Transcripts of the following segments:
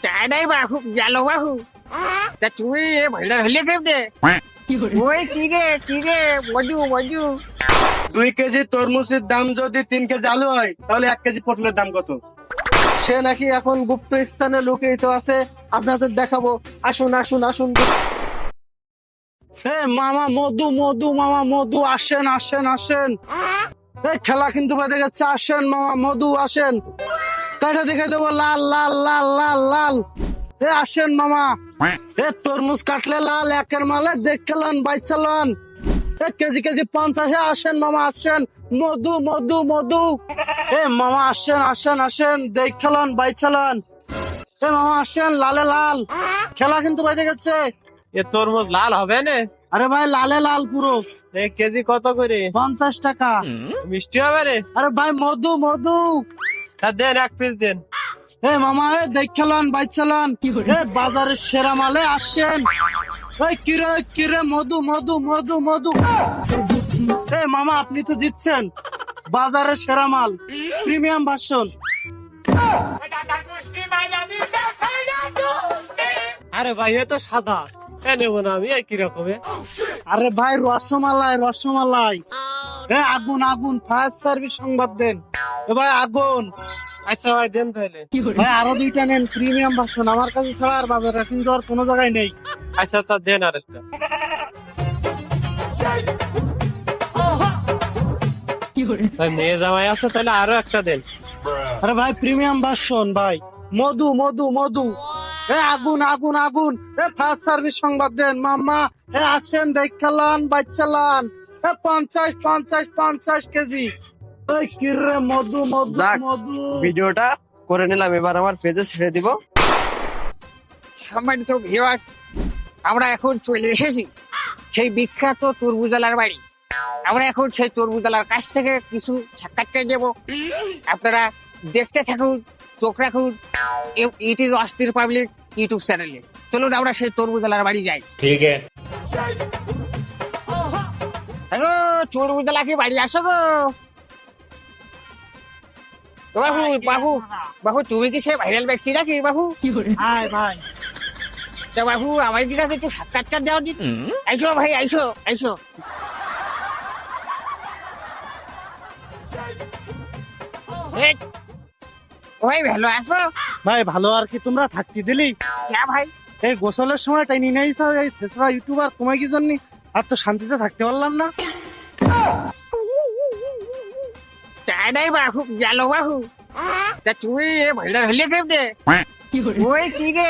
काय नाही बाहू गेलो बाहू তা তুমি ভাইরাল হলে কেমনে ওই চিড়ে মজু মজু 2 কেজি তরমুজের দাম যদি 3 কেজি আলু হয় তাহলে 1 কেজি পটলের দাম কত? সে নাকি এখন গুপ্ত স্থানে লুকিয়ে আছে, আপনাদের দেখাবো। আসুন আসুন আসুন। মামা মধু মধু মামা মধু আসেন আসেন আসেন। খেলা কিন্তু বেঁধে গেছে, আসেন মামা মধু আসেন। কাটা দেখে দেবো লাল লাল লাল লাল লাল। আসেন মামা। তরমুজ কাটলে লাল একের মালে দেখলেন বাইচালান। কেজি কেজি 50 আসেন মামা আসেন। মধু মধু মধু। মামা আসেন আসেন আসেন দেখলেন বাইচালান। মামা আসেন লালে লাল। খেলা কিন্তু বেঁধে গেছে। এ তরমুজ লাল হবে না? আরে ভাই লালে লাল পুরো। 1 কেজি কত করে? 50 টাকা। মিষ্টি হবে রে? আরে ভাই মধু মধু। দেন 1 পিস দেন। মামা দেখলেন বাইচালান। বাজারের সেরা মালে আসছেন। কিরে কিরে মধু মধু মধু মধু। মামা আপনি তো জিতছেন বাজারের সেরা মাল, প্রিমিয়াম ভার্সন। আরে ভাই এ তো সাদা, নেবো না আমি। কি রকমের? আরে ভাই রসমালাই রসমালাই। আগুন আগুন, ফায়ার সার্ভিস সংবাদ দেন। ভাই আগুন। আচ্ছা ভাই দেন তাহলে। ভাই আরো 2টা নেন, প্রিমিয়াম ভার্সন। আমার কাছে ছাড়া আর বাজারে কিন্তু আর কোনো জায়গায় নেই। আচ্ছা তা দেন আরেকটা। ভাই মেয়ে জামাই আছে, তাহলে আরো একটা দেন। আরে ভাই প্রিমিয়াম ভার্সন ভাই, মধু মধু মধু। আগুন আগুন আগুন। ফায়ার সার্ভিস সংবাদ দেন মাম্মা। আসেন দেখলান বাচ্চালান। 50 কেজি। কিরে মধু মধু যাক, মধু। ভিডিওটা করে নিলাম, এবার আমার পেজে ছেড়ে দিব। সম্মানিত ভিউয়ার্স, আমরা এখন চলে এসেছি সেই বিখ্যাত তরমুজালার বাড়ি। আমরা এখন সেই তরমুজালার কাছ থেকে কিছু সাক্ষাৎকার দেব। আপনারা দেখতে থাকুন, চোখ রাখুন। ইট ইজ অস্থির পাবলিক ইউটিউব চ্যানেলে। চলুন আমরা সেই তরমুজালার বাড়ি যাই। ठीक है। হ্যালো তরমুজালা, কি বাড়ি আসো গো? ও বাবু বাবু বাবু, তুমি কি সে ভাইরাল ব্যক্তি নাকি বাবু? হাই ভাই। তা বাবু আমার কি কাছে একটু সাক্ষাৎকার দেওয়া উচিত। আইসো ভাই আইসো আইসো। এই, ভাই ভালো আছো? ভাই ভালো আর কি, তোমরা থাকতে দিলি? কে ভাই? এই গোসলের সময় টাইনি নাই স্যার, এই শেষরা ইউটিউবার তোমায় কি জন্য আর তো শান্তিতে থাকতে পারলাম না। তাই নাই বাহু গেল বাহু তা তুমি ভাইরাল হলে কেমনে? ওই চিড়ে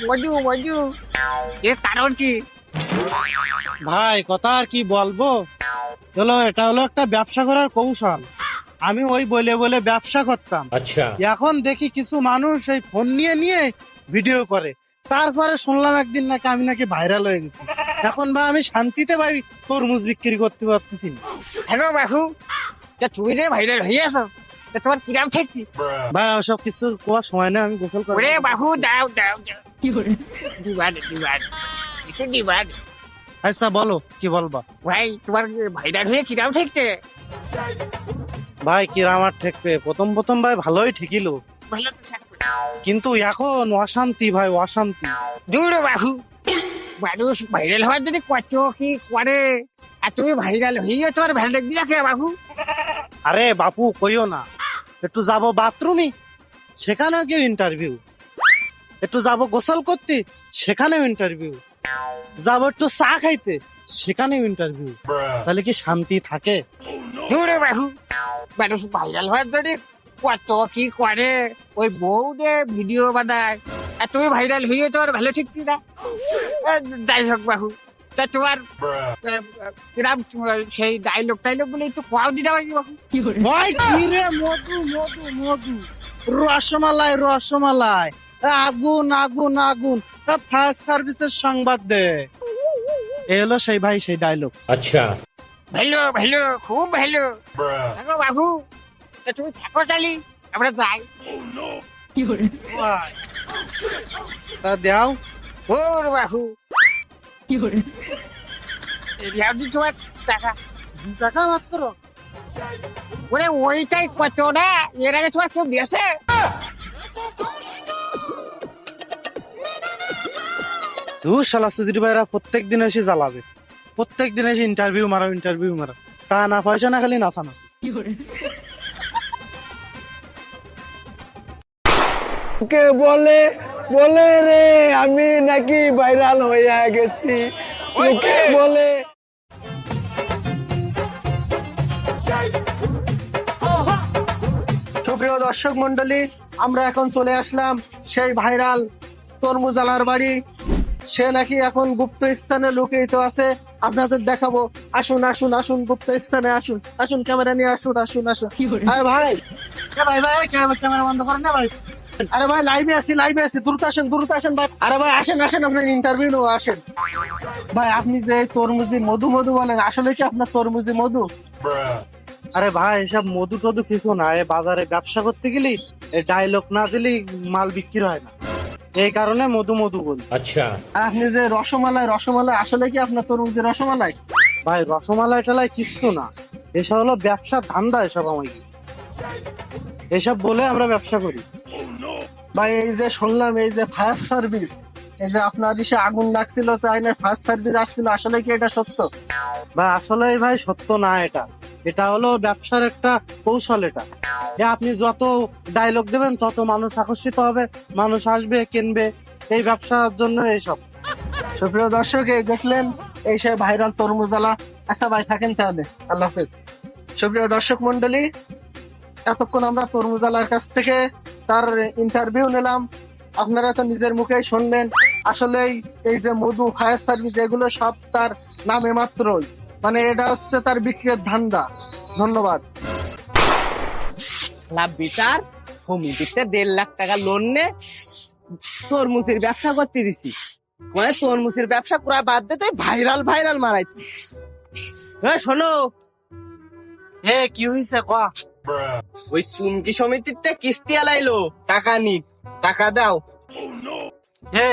মজু মজু। এর কারণ কি? ভাই কথা আর কি বলবো, চলো এটা হলো একটা ব্যবসা করার কৌশল। আমি ওই বলে বলে ব্যবসা করতাম, अच्छा। এখন দেখি কিছু মানুষ এই ফোন নিয়ে নিয়ে ভিডিও করে। তারপরে শুনলাম একদিন নাকি আমি নাকি ভাইরাল হয়ে গেছি। এখন ভাই আমি শান্তিতে ভাই তরমুজ বিক্রি করতে পারতেছি না। হ্যাঁ বাহু, তা তুমি যে ভাইরাল হয়ে আছো তা তোমার কিরাম ঠেকছি? ভাই ওসব কিছু কোয়ার সময় না, আমি গোসল করবো। ওরে বাহু দাও দাও দাও। দিবান দিবান কিছু দিবান। আচ্ছা বলো কি বলবা। ভাই তোমার ভাইরাল হয়ে কিরাম ঠেকছে? ভাই কিরা আমার ঠেকবে, প্রথম প্রথম ভাই ভালোই ঠেকিল, ভালো তো থাকবে। কিন্তু এখন অশান্তি ভাই অশান্তি। দূর বাহু, মানুষ ভাইরাল হওয়ার যদি কত কি করে, আর তুমি ভাইরাল হয়ে তোমার ভালো দিলা কে বাহু? আরে বাপু কইও না, একটু যাবো বাথরুমে, সেখানে কেউ ইন্টারভিউ। একটু যাবো গোসল করতে, সেখানেও ইন্টারভিউ। যাবো একটু চা খাইতে, সেখানেও ইন্টারভিউ। তাহলে কি শান্তি থাকে? দূর বাহু, মানুষ ভাইরাল হওয়ার জন্য কত কি করে, ওই বউ যে ভিডিও বানায়, আর তুমি ভাইরাল হয়ে তোমার ভালো ঠিকছি না। যাই হোক বাহু, তা তোমার কিরাম সেই ডায়লগ টাইলগ বলে একটু কোয়াও দিতে পারি বাহু? ভাই কি রে মধু মধু মধু, রসমালাই রসমালাই, আগুন আগুন আগুন। ফায়ার সার্ভিসের সংবাদ দে। এ হলো সেই ভাই সেই ডায়লগ। अच्छा। ভালো ভালো, খুব ভালো। দেখো বাবু, তা তুমি থাকো চালি, আমরা যাই। তা দেও ওর বাহু, এরিয়াও দি তোমার টাকা। 2 টাকা মাত্র। ওরে ওইটাই কত না, এর আগে তোমার কেউ দিয়েছে? শালা সুধীর ভাইরা প্রত্যেক দিন এসে জ্বালাবে, প্রত্যেক দিন এসে ইন্টারভিউ মারা টাকা না পয়সা না খালি নাচা না। কে বলে বলে রে আমি নাকি ভাইরাল হয়ে গেছি, লোকে বলে। সুপ্রিয় দর্শক মন্ডলী, আমরা এখন চলে আসলাম সেই ভাইরাল তরমুজ আলার বাড়ি। সে নাকি এখন গুপ্ত স্থানে লুকিয়ে আছে, আপনাদের দেখাবো। আসুন আসুন আসুন, গুপ্ত স্থানে আসুন, আসুন ক্যামেরা নিয়ে আসুন, আসুন আসুন। আরে ভাই, ক্যামেরা বন্ধ করেন না ভাই। আরে ভাই লাইভে আছি, দ্রুত আসেন ভাই। আরে ভাই আসেন আপনার ইন্টারভিউ নেবো, আসেন ভাই। আপনি যে তরমুজি মধু বলেন, আসলে কি আপনার তরমুজি মধু? আরে ভাই এসব মধু টধু কিছু না, এ বাজারে ব্যবসা করতে গেলি এই ডায়লগ না দিলি মাল বিক্রি হয় না, এই কারণে মধু বলি। अच्छा আর আপনি যে রসমালাই আসলে কি আপনার তরমুজি রসমালাই? ভাই রসমালাই টালাই কিছু না, এসব হলো ব্যবসা ধান্দা, এসব আমাকে এসব বলে আমরা ব্যবসা করি। ভাই এই যে শুনলাম, এই যে ফায়ার সার্ভিস, এই যে আপনার ইসে আগুন লাগছিল, তাই না ফায়ার সার্ভিস আসছিল, আসলে কি এটা সত্য? ভাই আসলে ভাই সত্য না, এটা হলো ব্যবসার একটা কৌশল। এটা আপনি যত ডায়লগ দেবেন তত মানুষ আকর্ষিত হবে, মানুষ আসবে কিনবে, এই ব্যবসার জন্য এইসব। সুপ্রিয় দর্শক, এই দেখলেন এই সে ভাইরাল তরমুজালা। আচ্ছা ভাই থাকেন তাহলে, আল্লাহ হাফেজ। সুপ্রিয় দর্শক মন্ডলী, এতক্ষণ আমরা তরমুজালার কাছ থেকে তার ইন্টারভিউ নিলাম। আপনারা তো নিজের মুখেই শুনলেন, আসলেই এই যে মধু, ফায়ার সার্ভিস, এগুলো সব তার নামে মাত্রই, মানে এটা হচ্ছে তার বিক্রির ধান্দা। ধন্যবাদ। লাভ বিচার সমিতিতে 1.5 লাখ টাকা লোন নে তরমুজের ব্যবসা করতে দিছি, মানে তরমুজের ব্যবসা করা বাদ দে, তুই ভাইরাল মারাইছি। শোনো, কি হয়েছে কয়া? ওই চুমকি সমিতিতে কিস্তি আলাইলো, টাকা নি, টাকা দাও। হে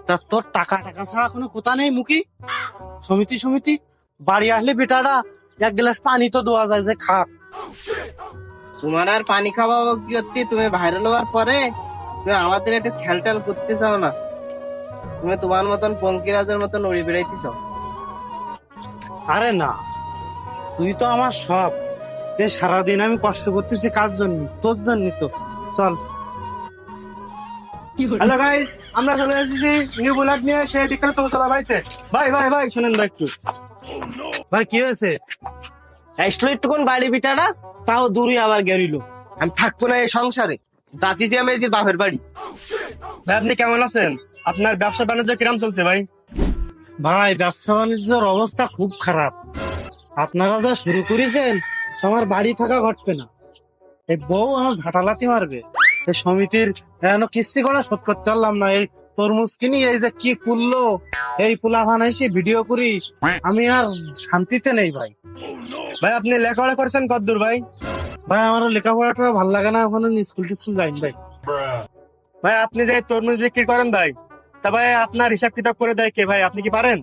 তা তোর টাকা ছাড়া কোনো কথা নেই মুখি? সমিতি বাড়ি আসলে বেটারা 1 গ্লাস পানি তো দেওয়া যায় যে খা। তোমার আর পানি খাওয়া কি করতে, তুমি ভাইরাল হওয়ার পরে তুমি আমাদের একটু খেলটাল করতে চাও না, তুমি তোমার মতন পঙ্কিরাজের মতন উড়ে বেড়াইতে চাও। আরে না, তুই তো আমার সব, সারাদিন আমি কষ্ট করতেছি কার জন্য? তোর জন্য তো। চল। হ্যালো গাইস, আমরা চলে এসেছি নিউ বুলেট নিয়ে, সে বিকেল পৌঁছালা বাড়িতে। ভাই শুনেন ভাই একটু। ভাই কি হয়েছে? আসলো একটুক্ষণ বাড়ি বিটাটা, তাও দূরে আবার গেরিল। আমি থাকবো না এই সংসারে, জাতি যে আমি এই বাপের বাড়ি। ভাই আপনি কেমন আছেন? আপনার ব্যবসা বাণিজ্য কিরম চলছে ভাই? ভাই ব্যবসা বাণিজ্যের অবস্থা খুব খারাপ। আপনারা যা শুরু করেছেন আমার বাড়ি থাকা ঘটবে না, এই বউ আমার ঝাঁটালাতি মারবে। এই সমিতির কিস্তি করা শোধ করতে পারলাম না, এই তরমুজ কিনি, এই যে কি করলো এই পোলা এসে ভিডিও করি, আমি আর শান্তিতে নেই ভাই। ভাই আপনি লেখাপড়া করছেন কতদূর ভাই? ভাই আমারও লেখাপড়াটা ভালো লাগে না, এখন স্কুল যাইনি ভাই। ভাই আপনি যে তরমুজ বিক্রি করেন ভাই, তা ভাই আপনার হিসাব কিতাব করে দেয় কে ভাই? আপনি কি পারেন?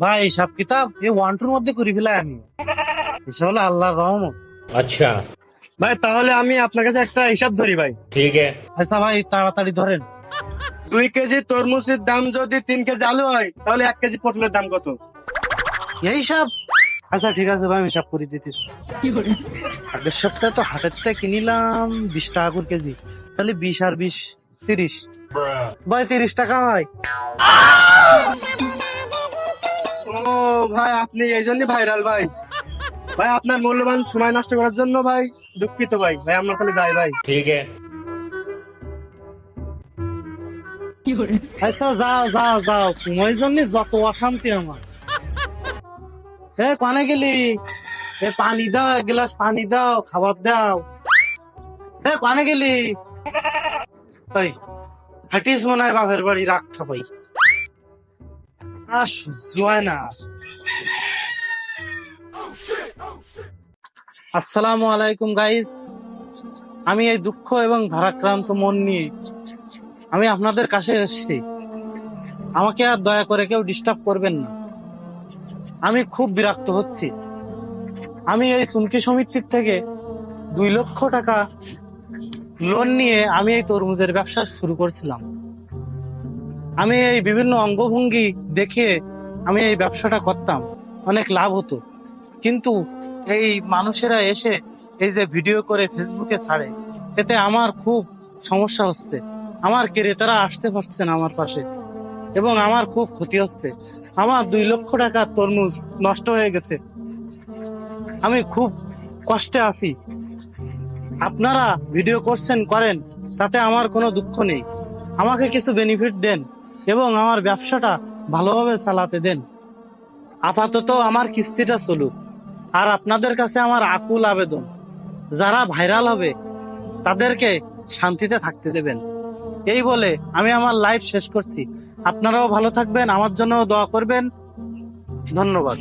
ভাই হিসাব কিতাব এই 1-2 মধ্যে করি ফেলাই আমি, এসব হলো আল্লাহর রহমত। अच्छा ভাই তাহলে আমি আপনার কাছে একটা হিসাব ধরি ভাই। ঠিক আছে আচ্ছা ভাই তাড়াতাড়ি ধরেন। 2 কেজি তরমুজের দাম যদি 3 কেজি আলু হয়, তাহলে 1 কেজি পটলের দাম কত? এই সব আচ্ছা ঠিক আছে ভাই, আমি হিসাব করে দিতেছি। আগের সপ্তাহে তো হাটের থেকে কিনিলাম 20 টাকা করে কেজি, তাহলে 20 আর 20 30। ভাই 30 টাকা হয়। ও ভাই আপনি এই জন্য ভাইরাল ভাই। ভাই আপনার মূল্যবান সময় নষ্ট করার জন্য ভাই দুঃখিত ভাই। ভাই আমরা তাহলে যাই ভাই। ঠিক আছে আচ্ছা যাও, তোমার জন্য যত অশান্তি আমার। কানে গেলি? পানি দাও, 1 গ্লাস পানি দাও, খাবার দাও। কানে গেলি? হাটিস মনে হয় বাপের বাড়ি, রাখা ভাই আর সহ্য হয় না। আসসালামু আলাইকুম গাইস, আমি এই দুঃখ এবং ভারাক্রান্ত মন নিয়ে আমি আপনাদের কাছে এসেছি। আমাকে আর দয়া করে কেউ ডিস্টার্ব করবেন না, আমি খুব বিরক্ত হচ্ছি। আমি এই চুমকি সমিতির থেকে 2 লক্ষ টাকা লোন নিয়ে আমি এই তরমুজের ব্যবসা শুরু করছিলাম। আমি এই বিভিন্ন অঙ্গভঙ্গি দেখে আমি এই ব্যবসাটা করতাম, অনেক লাভ হতো। কিন্তু এই মানুষেরা এসে এই যে ভিডিও করে ফেসবুকে ছাড়ে, এতে আমার খুব সমস্যা হচ্ছে। আমার ক্রেতারা আসতে পারছে না আমার পাশে, এবং আমার খুব ক্ষতি হচ্ছে। আমার 2 লক্ষ টাকার তরমুজ নষ্ট হয়ে গেছে। আমি খুব কষ্টে আছি। আপনারা ভিডিও করছেন, করেন, তাতে আমার কোনো দুঃখ নেই। আমাকে কিছু বেনিফিট দেন এবং আমার ব্যবসাটা ভালোভাবে চালাতে দেন। আপাতত আমার কিস্তিটা চলুক। আর আপনাদের কাছে আমার আকুল আবেদন, যারা ভাইরাল হবে তাদেরকে শান্তিতে থাকতে দেবেন। এই বলে আমি আমার লাইভ শেষ করছি। আপনারাও ভালো থাকবেন, আমার জন্য দোয়া করবেন। ধন্যবাদ।